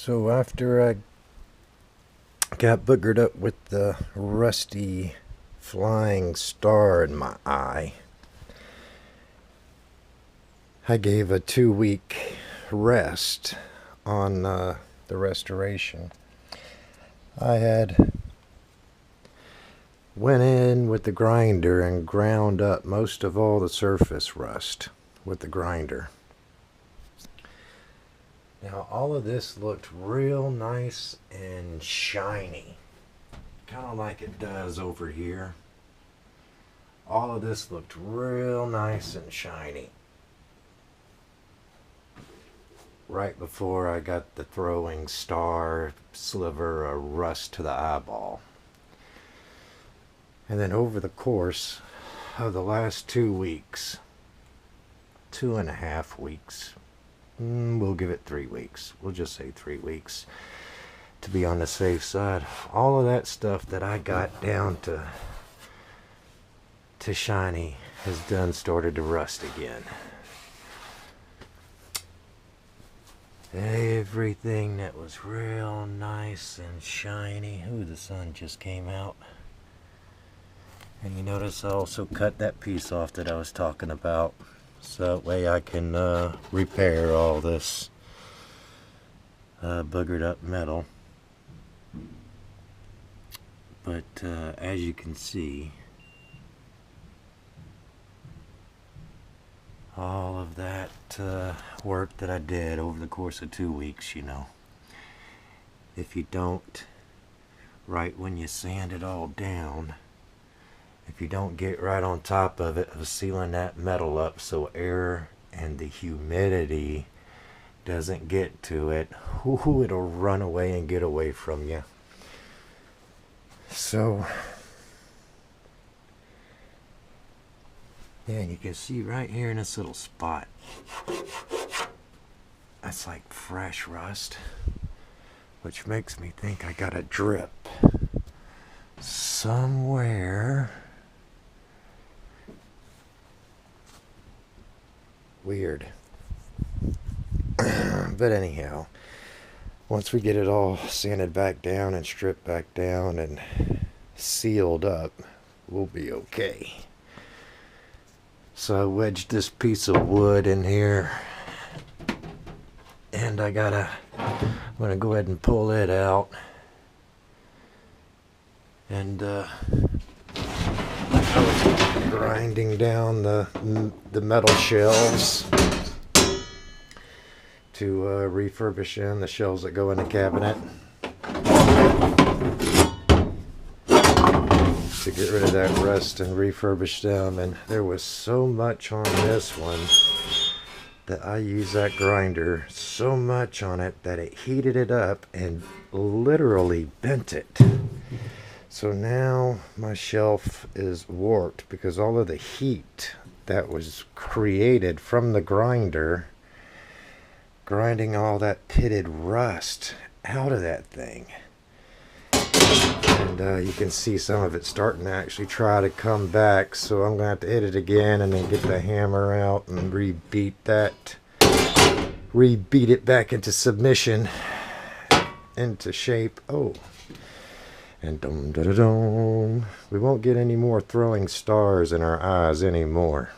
So after I got boogered up with the rusty flying star in my eye, I gave a 2-week rest on the restoration. I had went in with the grinder and ground up most of all the surface rust with the grinder. Now all of this looked real nice and shiny, kind of like it does over here. All of this looked real nice and shiny right before I got the throwing star sliver of rust to the eyeball. And then over the course of the last 2 weeks, 2.5 weeks, we'll give it 3 weeks. We'll just say 3 weeks to be on the safe side. All of that stuff that I got down to shiny has done started to rust again. Everything that was real nice and shiny. Ooh, the sun just came out. And you notice I also cut that piece off that I was talking about, so that way I can repair all this boogered up metal. But as you can see, all of that work that I did over the course of 2 weeks, you know, if you don't, right when you sand it all down, if you don't get right on top of it, of sealing that metal up so air and the humidity doesn't get to it, ooh, it'll run away and get away from you. So, yeah, you can see right here in this little spot, that's like fresh rust, which makes me think I got a drip somewhere. Weird. But anyhow, once we get it all sanded back down and stripped back down and sealed up, we'll be okay. So I wedged this piece of wood in here, and I'm gonna go ahead and pull it out, and I was grinding down the metal shelves to refurbish in the shelves that go in the cabinet, to get rid of that rust and refurbish them. And there was so much on this one that I used that grinder so much on it that it heated it up and literally bent it. So now my shelf is warped because all of the heat that was created from the grinder, grinding all that pitted rust out of that thing. And you can see some of it starting to actually try to come back, so I'm gonna have to hit it again and then get the hammer out and rebeat it back into submission, into shape. Oh, and dum da da dum, we won't get any more throwing stars in our eyes anymore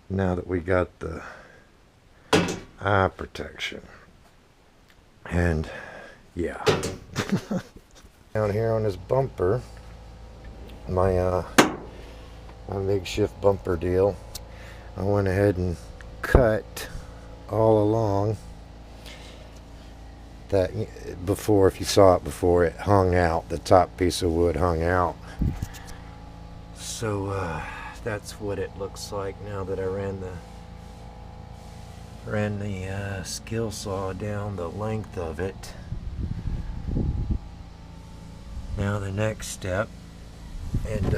now that we got the eye protection. And yeah. Down here on this bumper, my makeshift bumper deal, I went ahead and cut all along that. Before, if you saw it before, it hung out, the top piece of wood hung out. So that's what it looks like now that I ran the skill saw down the length of it. Now the next step, and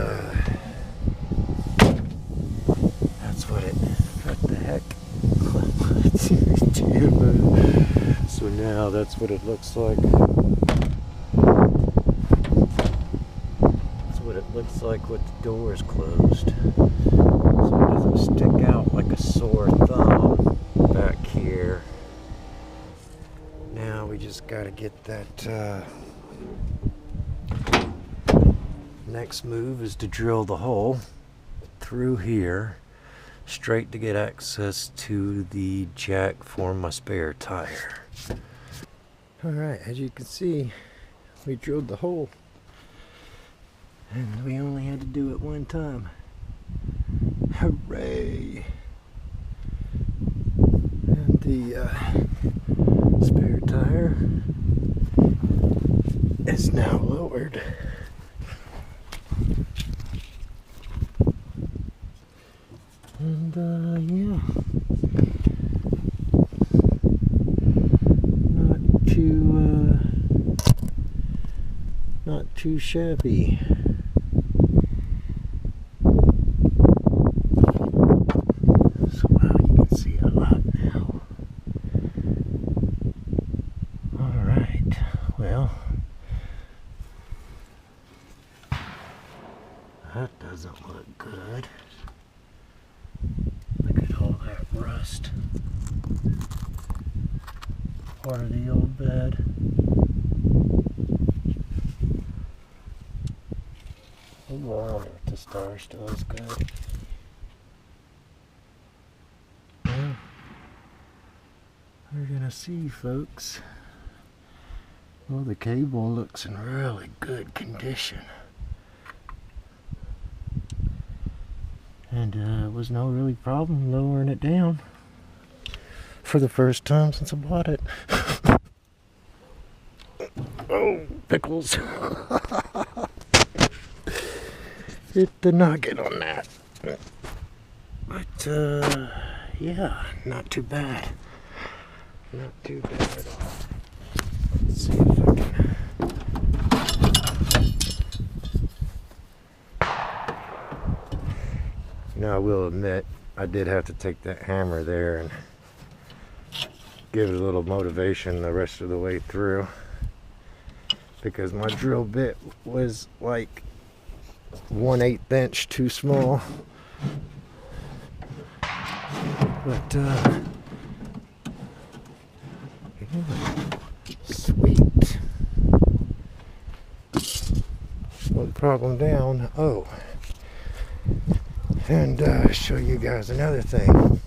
that's what the heck? So now that's what it looks like. That's what it looks like with the doors closed. So it doesn't stick out like a sore thumb back here. gotta get that. Next move is to drill the hole through here straight to get access to the jack for my spare tire. Alright, as you can see, we drilled the hole and we only had to do it one time. Hooray! And the spare tire is now lowered. And yeah, not too shabby. So wow, you can see a lot now. All right, well, that doesn't look good. Look at all that rust. Part of the old bed. Oh, I wonder if the star still is good. Well, we're gonna see, folks. Well, the cable looks in really good condition. And was no really problem lowering it down for the first time since I bought it. Oh, pickles. Hit the nugget on that. But yeah, not too bad. Not too bad at all. Let's see if I can. Now, I will admit, I did have to take that hammer there and give it a little motivation the rest of the way through, because my drill bit was like 1/8 inch too small. But yeah, sweet. One problem down. Oh. And show you guys another thing.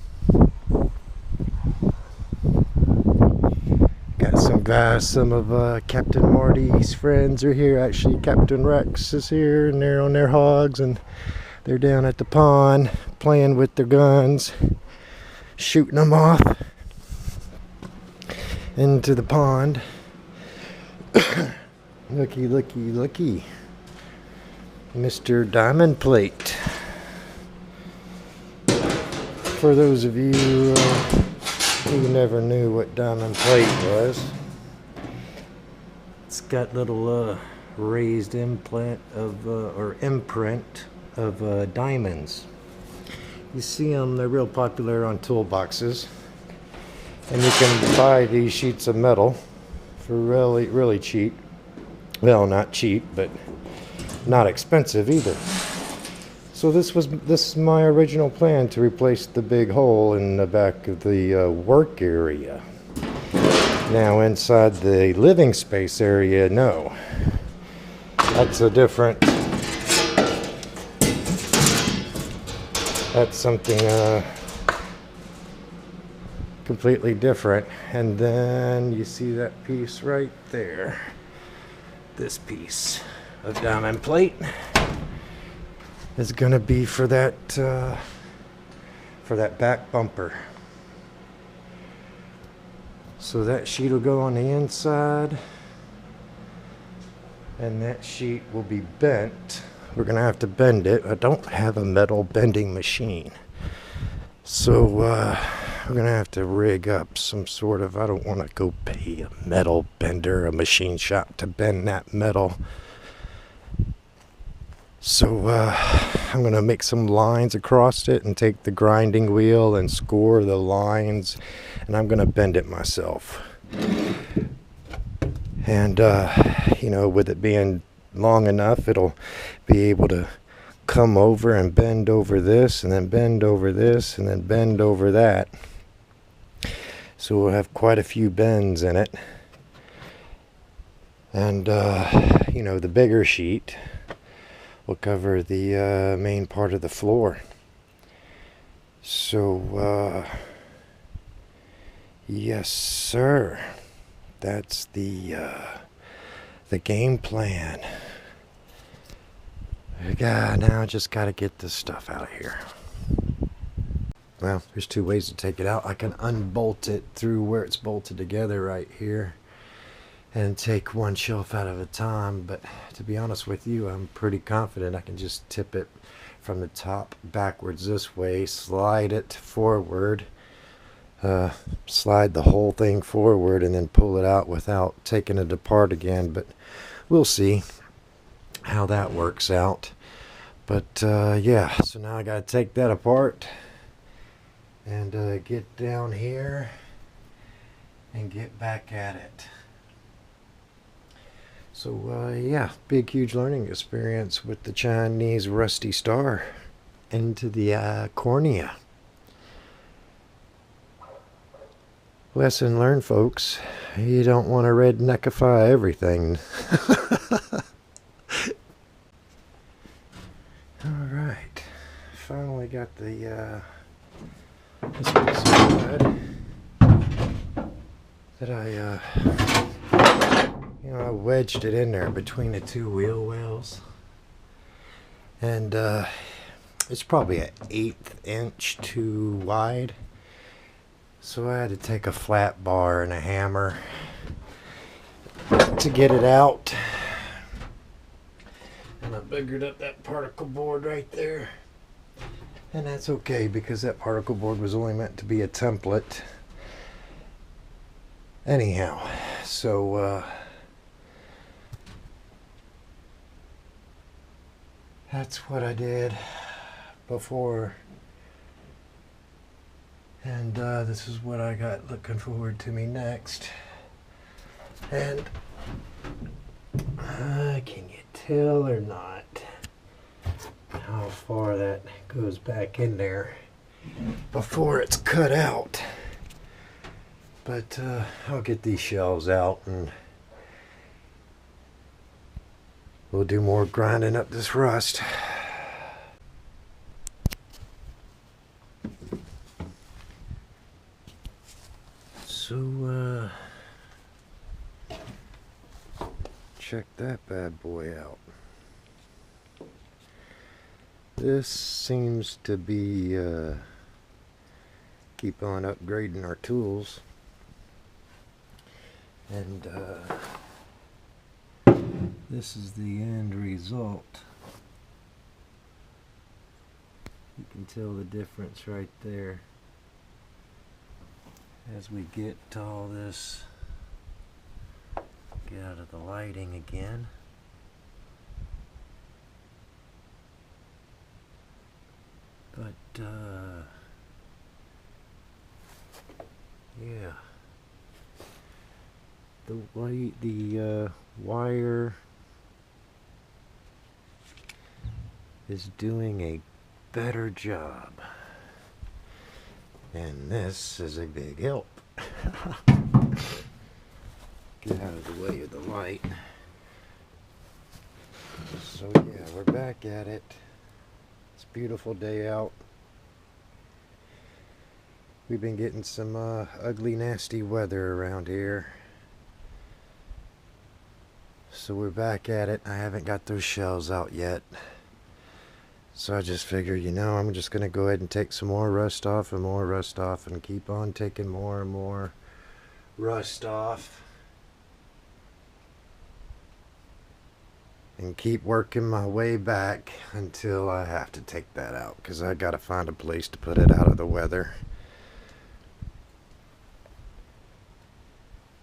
Got some guys, some of Captain Marty's friends are here. Actually, Captain Rex is here, and they're on their hogs, and they're down at the pond playing with their guns, shooting them off into the pond. Looky, looky, looky. Mr. Diamond Plate. For those of you who never knew what diamond plate was, it's got little raised imprint of diamonds. You see them; they're real popular on toolboxes, and you can buy these sheets of metal for really, really cheap. Well, not cheap, but not expensive either. So this is my original plan, to replace the big hole in the back of the work area. Now inside the living space area, no. That's a different, that's something completely different. And then you see that piece right there. This piece of diamond plate is gonna be for that back bumper. So that sheet will go on the inside, and that sheet will be bent. We're gonna have to bend it. I don't have a metal bending machine, so we're gonna have to rig up some sort of, I don't want to go pay a metal bender, a machine shop to bend that metal. So I'm going to make some lines across it and take the grinding wheel and score the lines, and I'm going to bend it myself. And you know, with it being long enough, it'll be able to come over and bend over this, and then bend over this, and then bend over that. So we'll have quite a few bends in it. And you know, the bigger sheet will cover the main part of the floor. So yes sir, that's the game plan. Now I just gotta get this stuff out of here. Well, there's two ways to take it out. I can unbolt it through where it's bolted together right here and take one shelf out at a time, but to be honest with you, I'm pretty confident I can just tip it from the top backwards this way, slide it forward, slide the whole thing forward, and then pull it out without taking it apart again. But we'll see how that works out. But yeah, so now I gotta take that apart and get down here and get back at it. So yeah, big huge learning experience with the Chinese rusty star into the cornea. Lesson learned, folks. You don't want to redneckify everything. Alright, finally got the this piece of wood that I wedged it in there between the two wheel wells, and it's probably an 1/8 inch too wide, so I had to take a flat bar and a hammer to get it out. And I biggered up that particle board right there, and that's okay because that particle board was only meant to be a template anyhow. So that's what I did before, and this is what I got looking forward to me next. And can you tell or not how far that goes back in there before it's cut out? But I'll get these shelves out and we'll do more grinding up this rust. So check that bad boy out. This seems to be keep on upgrading our tools, and this is the end result. You can tell the difference right there as we get all this, get out of the lighting again. But yeah, the wire is doing a better job, and this is a big help. Get out of the way of the light. So yeah, we're back at it. It's a beautiful day out. We've been getting some ugly, nasty weather around here. So we're back at it. I haven't got those shells out yet. So I just figured, you know, I'm just going to go ahead and take some more rust off and more rust off and keep on taking more and more rust off. And keep working my way back until I have to take that out, because I got to find a place to put it out of the weather.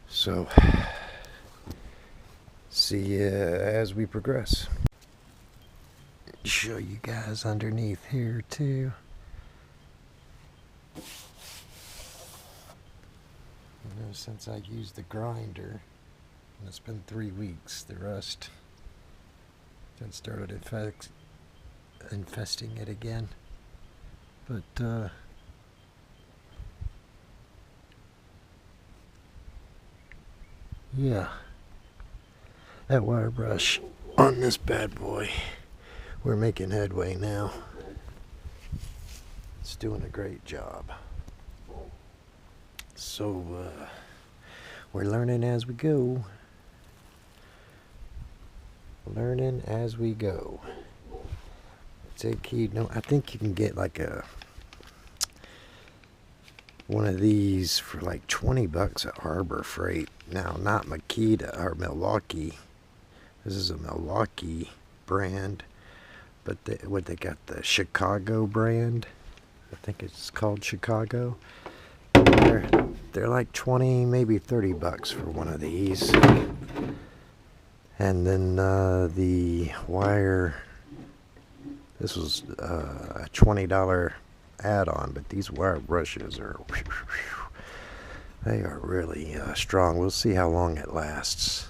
So, see you as we progress. Show you guys underneath here too. You know, since I used the grinder, and it's been 3 weeks, the rust then started infesting it again. But yeah, that wire brush on this bad boy. We're making headway now. It's doing a great job. So we're learning as we go. Learning as we go. Take heed. No, I think you can get like one of these for like $20 at Harbor Freight. Now, not Makita or Milwaukee. This is a Milwaukee brand, but they got the Chicago brand. I think it's called Chicago. They're like 20, maybe $30 for one of these. And then the wire. This was a $20 add-on, but these wire brushes are, they are really strong. We'll see how long it lasts.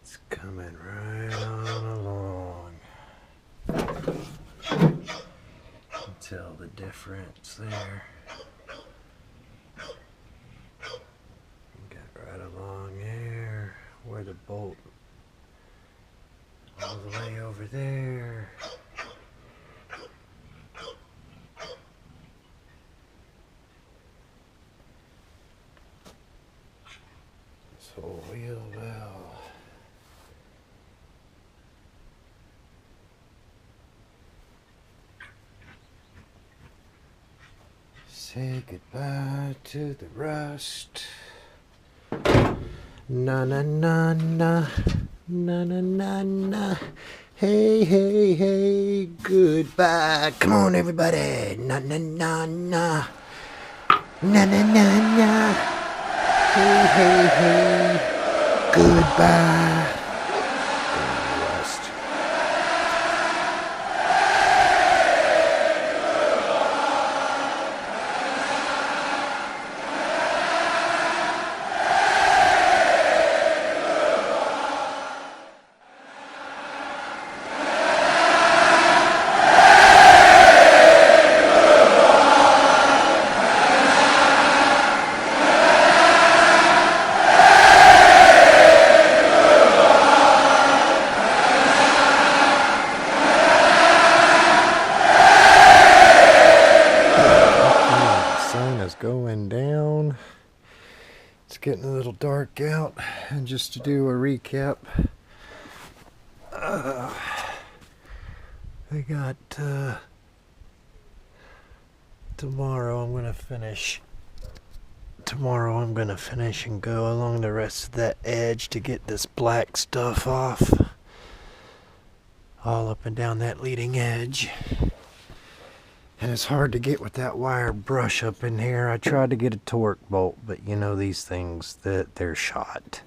It's coming right on along. You can tell the difference there. Got right along there where the bolt all the way over there. This whole wheel well. Say goodbye to the rust. Na na na na, na na na na. Hey hey hey, goodbye. Come on everybody. Na na na na, na na na na. Hey hey hey, goodbye. Going down. It's getting a little dark out, and just to do a recap, I got tomorrow I'm gonna finish and go along the rest of that edge to get this black stuff off all up and down that leading edge. And it's hard to get with that wire brush up in here. I tried to get a torque bolt, but you know these things, that they're shot.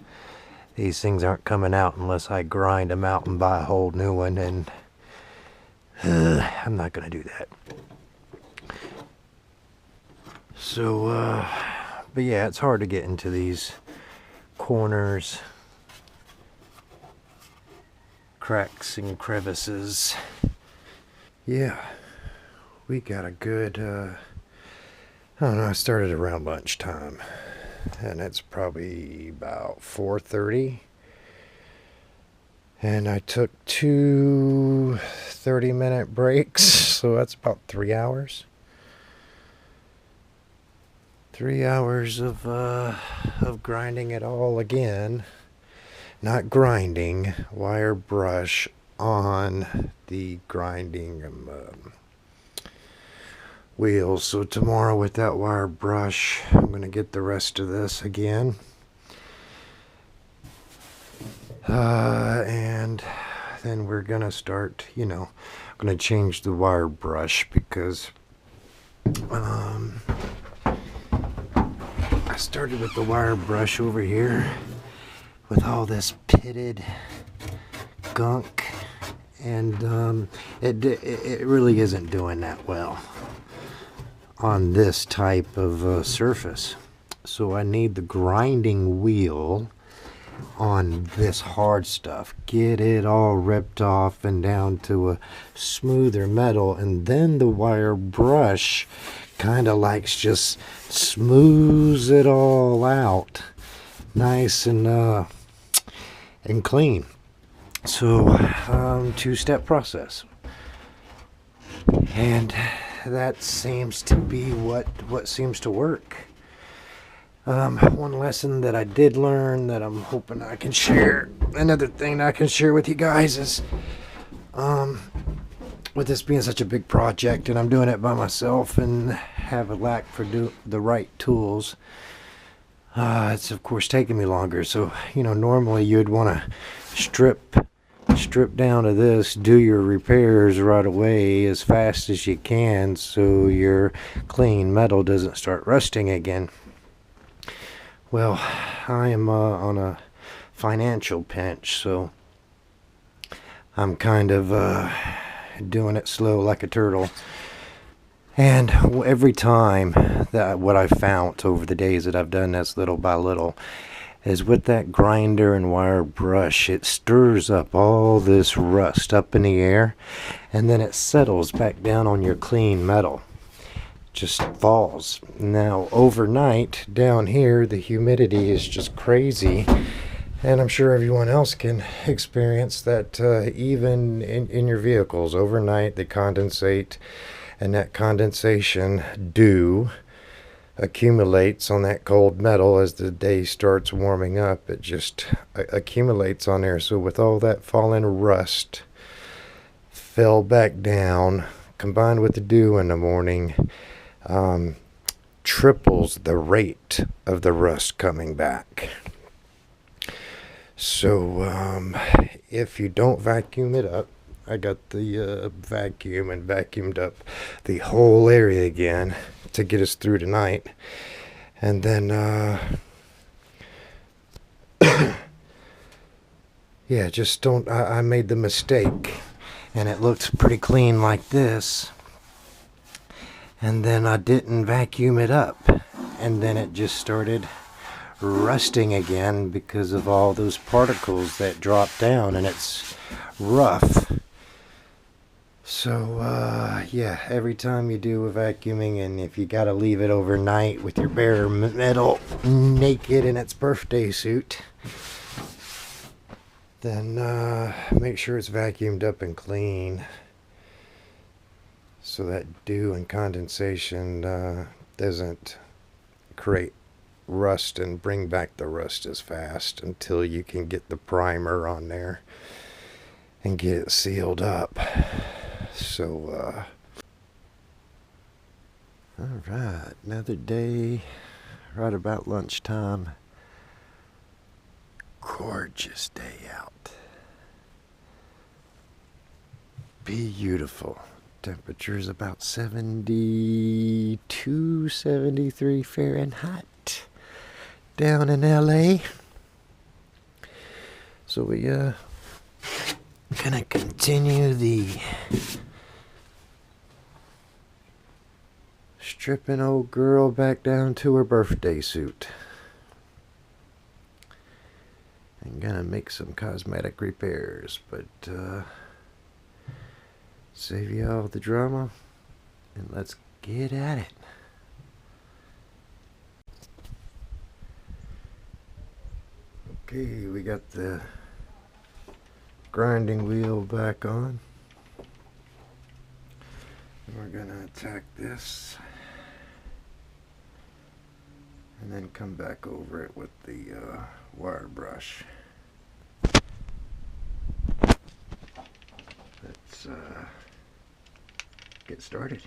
These things aren't coming out unless I grind them out and buy a whole new one, and I'm not going to do that. So, but yeah, it's hard to get into these corners, cracks and crevices. Yeah, we got a good, I don't know, I started around lunchtime, and it's probably about 4:30. And I took 2 30-minute breaks, so that's about 3 hours. 3 hours of grinding it all again. Not grinding, wire brush on the grinding wheels. So tomorrow with that wire brush, I'm going to get the rest of this again. And then we're gonna start, I'm gonna change the wire brush because I started with the wire brush over here with all this pitted gunk, and it really isn't doing that well on this type of surface. So I need the grinding wheel on this hard stuff, get it all ripped off and down to a smoother metal, and then the wire brush kind of likes just smooths it all out nice and clean. So two-step process, and that seems to be what seems to work. One lesson that I did learn that I'm hoping I can share, another thing that I can share with you guys is, with this being such a big project and I'm doing it by myself and have a lack for the right tools, it's of course taking me longer. So, normally you'd want to strip down to this, do your repairs right away as fast as you can so your clean metal doesn't start rusting again. Well, I am on a financial pinch, so I'm kind of doing it slow like a turtle. And every time that what I've found over the days that I've done this little by little is with that grinder and wire brush, it stirs up all this rust up in the air, and then it settles back down on your clean metal. Just falls. Now overnight down here the humidity is just crazy, and I'm sure everyone else can experience that. Even in your vehicles overnight they condensate, and that condensation dew accumulates on that cold metal. As the day starts warming up, it just accumulates on there. So with all that fallen rust fell back down, combined with the dew in the morning, triples the rate of the rust coming back. So if you don't vacuum it up, I got the vacuum and vacuumed up the whole area again to get us through tonight. And then yeah, just don't, I made the mistake, and it looked pretty clean like this, and then I didn't vacuum it up, and then it just started rusting again because of all those particles that drop down, and it's rough. So yeah, every time you do a vacuuming, and if you gotta leave it overnight with your bare metal naked in its birthday suit, then make sure it's vacuumed up and clean, so that dew and condensation doesn't create rust and bring back the rust as fast until you can get the primer on there and get it sealed up. So all right, another day, right about lunchtime. Gorgeous day out. Beautiful. temperature is about 72, 73 Fahrenheit down in LA. So we gonna continue the stripping old girl back down to her birthday suit. I'm gonna make some cosmetic repairs, but save you all the drama and let's get at it. Okay, we got the grinding wheel back on. We're gonna attack this and then come back over it with the wire brush. Let's get started.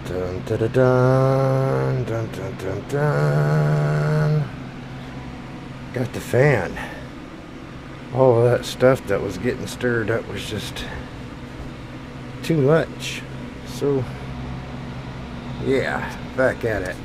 Dun dun dun dun dun dun dun. Got the fan. All of that stuff that was getting stirred up was just too much. So yeah, back at it.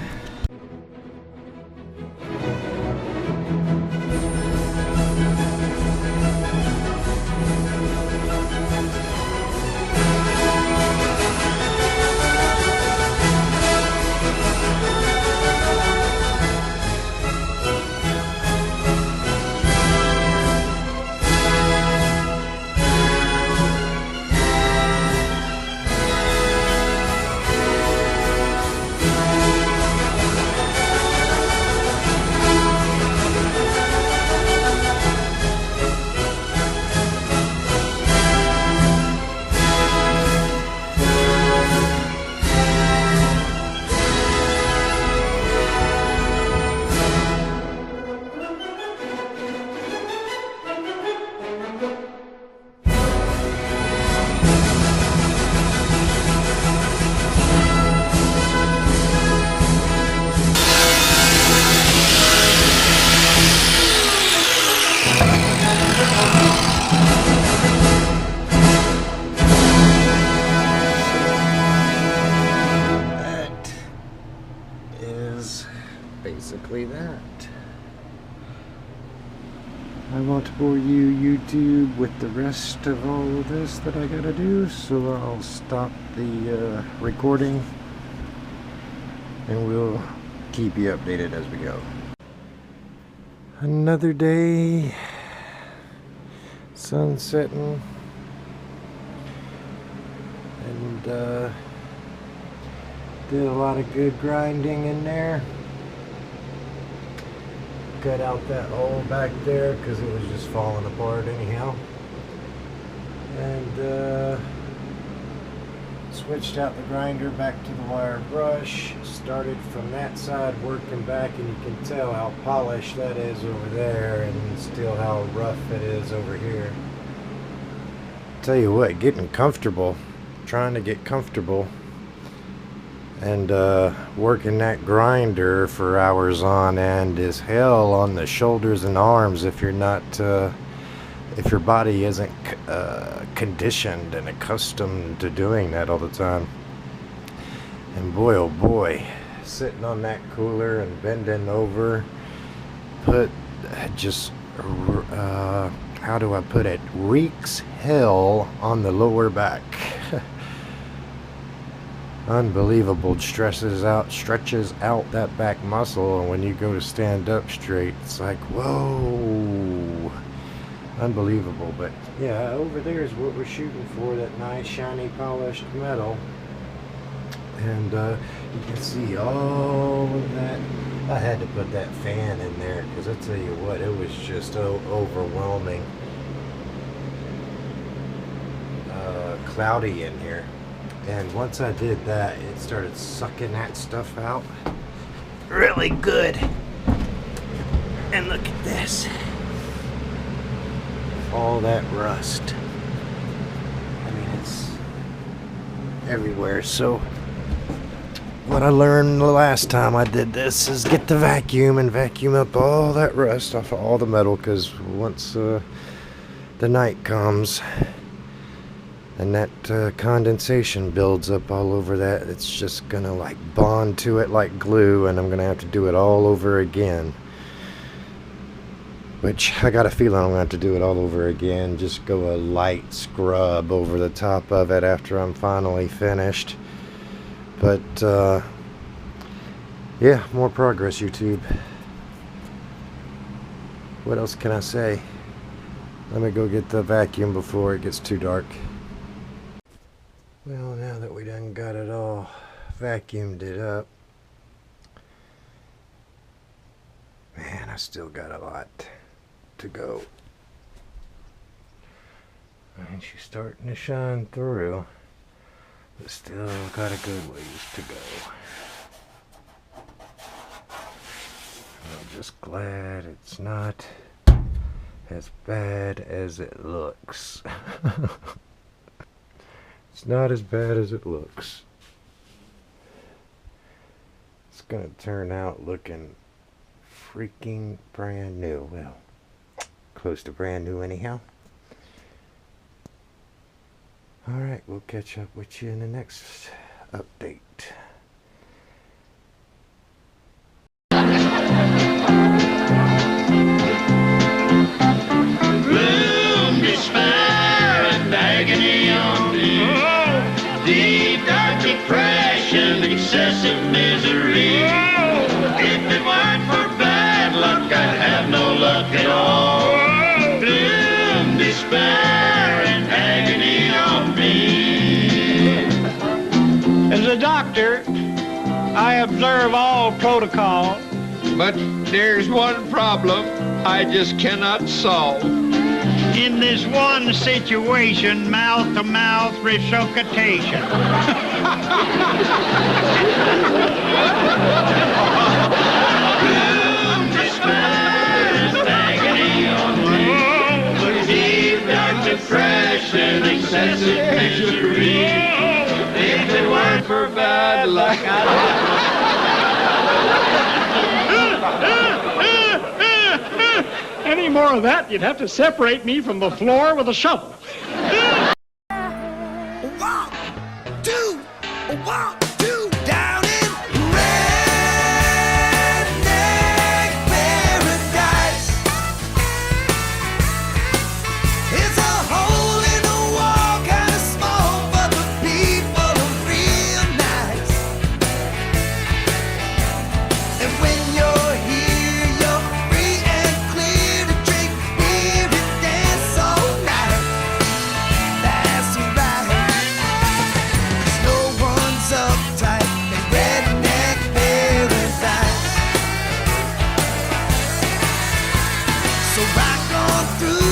Basically that. I won't bore you YouTube with the rest of all of this that I gotta do, so I'll stop the recording and we'll keep you updated as we go. Another day, sun setting, and did a lot of good grinding in there. Cut out that hole back there because it was just falling apart anyhow, and switched out the grinder back to the wire brush. Started from that side working back, and you can tell how polished that is over there and still how rough it is over here. Tell you what, getting comfortable, trying to get comfortable and working that grinder for hours on end is hell on the shoulders and arms if you're not if your body isn't conditioned and accustomed to doing that all the time. And boy, oh boy, sitting on that cooler and bending over put just how do I put it, wreaks hell on the lower back. Unbelievable. Stretches out that back muscle, and when you go to stand up straight, it's like, whoa, unbelievable. But yeah, over there is what we're shooting for, that nice shiny polished metal. And you can see all of that. I had to put that fan in there because I tell you what, it was just overwhelming. Cloudy in here. And once I did that, it started sucking that stuff out really good. And look at this. All that rust. I mean, it's everywhere. So what I learned the last time I did this is get the vacuum and vacuum up all that rust off of all the metal, because once the night comes and that condensation builds up all over that, it's just gonna like bond to it like glue, and I'm gonna have to do it all over again. Which I got a feeling I'm gonna have to do it all over again. Just go a light scrub over the top of it after I'm finally finished. But yeah, more progress, YouTube. What else can I say? Let me go get the vacuum before it gets too dark. Well, now that we done got it all vacuumed it up, man, I still got a lot to go. And she's starting to shine through, but still got a good ways to go. I'm just glad it's not as bad as it looks. It's not as bad as it looks. It's gonna turn out looking freaking brand new. Well, close to brand new anyhow. Alright, we'll catch up with you in the next update. Gloom, despair, and agony on me. Deep, dark depression, excessive misery. If it weren't for bad luck, I'd have no luck at all. Gloom, despair, and agony on me. As a doctor, I observe all protocol. But there's one problem I just cannot solve. In this one situation, mouth-to-mouth resuscitation. Gloom, despair, and agony on me. Deep, dark depression, excessive misery. If it weren't for bad luck, Any more of that, you'd have to separate me from the floor with a shovel. 1, 2, 1, 2, down in Redneck Paradise. It's a hole in the wall, kind of small, but the people are real nice. And when you're here, you're free and clear to drink beer and dance all night. That's right. 'Cause no one's uptight in Redneck Paradise. So rock on through